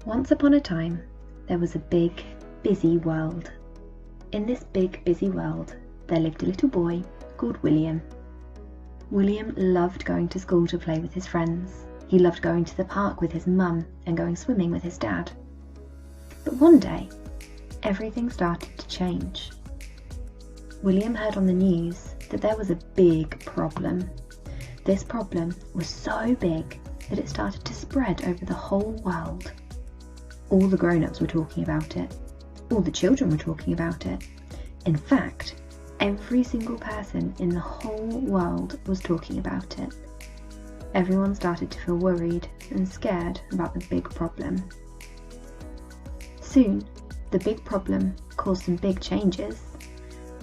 Once upon a time, there was a big, busy world. In this big, busy world, there lived a little boy called William. William loved going to school to play with his friends. He loved going to the park with his mum and going swimming with his dad. But one day, everything started to change. William heard on the news that there was a big problem. This problem was so big that it started to spread over the whole world. All the grown-ups were talking about it. All the children were talking about it. In fact, every single person in the whole world was talking about it. Everyone started to feel worried and scared about the big problem. Soon, the big problem caused some big changes.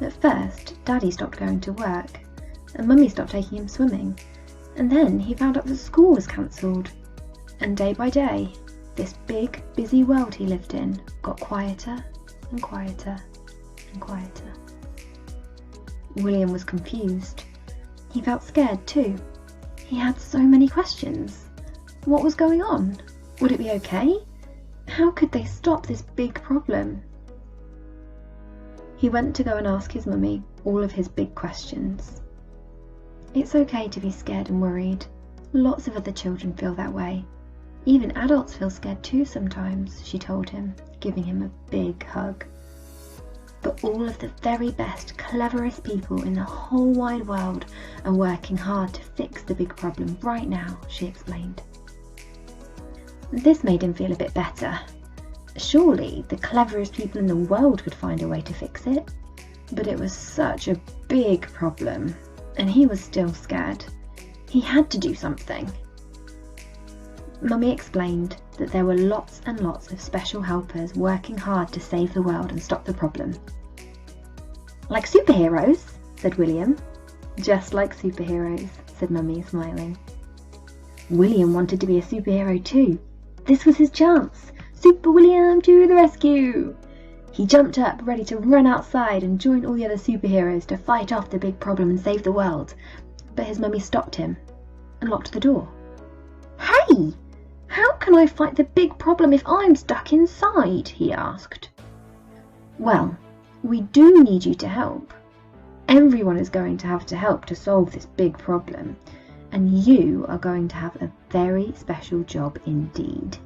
At first, Daddy stopped going to work, and Mummy stopped taking him swimming, and then he found out that school was cancelled. And day by day, this big, busy world he lived in got quieter and quieter and quieter. William was confused. He felt scared too. He had so many questions. What was going on? Would it be okay? How could they stop this big problem? He went to go and ask his mummy all of his big questions. It's okay to be scared and worried. Lots of other children feel that way. Even adults feel scared too sometimes, she told him, giving him a big hug. But all of the very best, cleverest people in the whole wide world are working hard to fix the big problem right now, she explained. This made him feel a bit better. Surely the cleverest people in the world would find a way to fix it. But it was such a big problem, and he was still scared. He had to do something. Mummy explained that there were lots and lots of special helpers working hard to save the world and stop the problem. Like superheroes, said William. Just like superheroes, said Mummy, smiling. William wanted to be a superhero too. This was his chance. Super William to the rescue! He jumped up, ready to run outside and join all the other superheroes to fight off the big problem and save the world. But his mummy stopped him and locked the door. Hey! How can I fight the big problem if I'm stuck inside? He asked. Well, we do need you to help. Everyone is going to have to help to solve this big problem, and you are going to have a very special job indeed.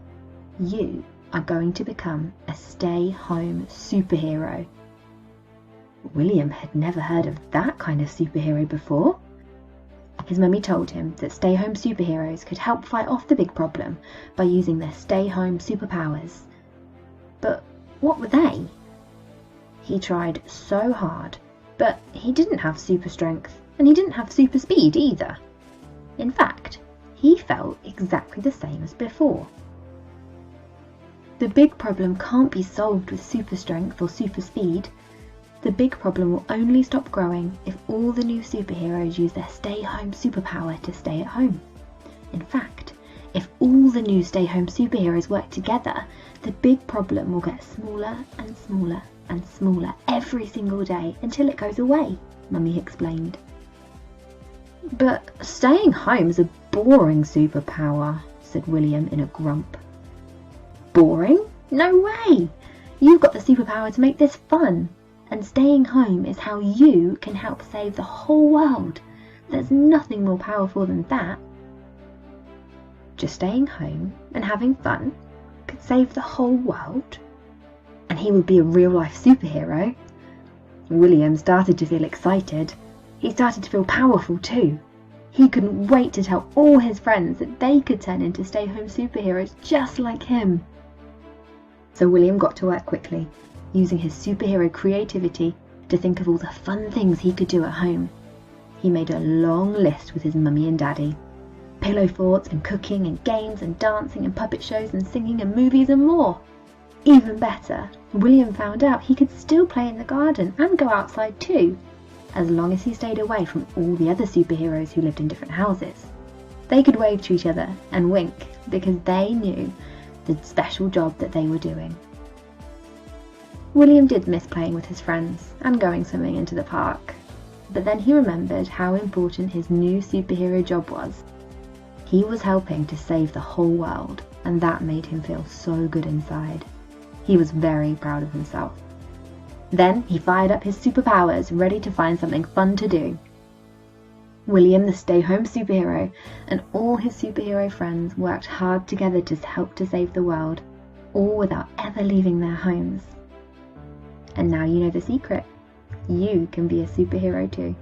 You are going to become a stay-home superhero. William had never heard of that kind of superhero before. His mummy told him that stay-home superheroes could help fight off the big problem by using their stay-home superpowers. But what were they? He tried so hard, but he didn't have super strength, and he didn't have super speed either. In fact, he felt exactly the same as before. The big problem can't be solved with super strength or super speed. The big problem will only stop growing if all the new superheroes use their stay-home superpower to stay at home. In fact, if all the new stay-home superheroes work together, the big problem will get smaller and smaller and smaller every single day until it goes away, Mummy explained. But staying home is a boring superpower, said William in a grump. Boring? No way! You've got the superpower to make this fun, and staying home is how you can help save the whole world. There's nothing more powerful than that. Just staying home and having fun could save the whole world? And he would be a real-life superhero? William started to feel excited. He started to feel powerful too. He couldn't wait to tell all his friends that they could turn into stay-home superheroes just like him. So William got to work quickly, using his superhero creativity to think of all the fun things he could do at home. He made a long list with his mummy and daddy. Pillow forts and cooking and games and dancing and puppet shows and singing and movies and more. Even better, William found out he could still play in the garden and go outside too, as long as he stayed away from all the other superheroes who lived in different houses. They could wave to each other and wink because they knew the special job that they were doing. William did miss playing with his friends and going swimming into the park, but then he remembered how important his new superhero job was. He was helping to save the whole world, and that made him feel so good inside. He was very proud of himself. Then he fired up his superpowers, ready to find something fun to do. William, the stay-home superhero, and all his superhero friends worked hard together to help to save the world, all without ever leaving their homes. And now you know the secret. You can be a superhero too.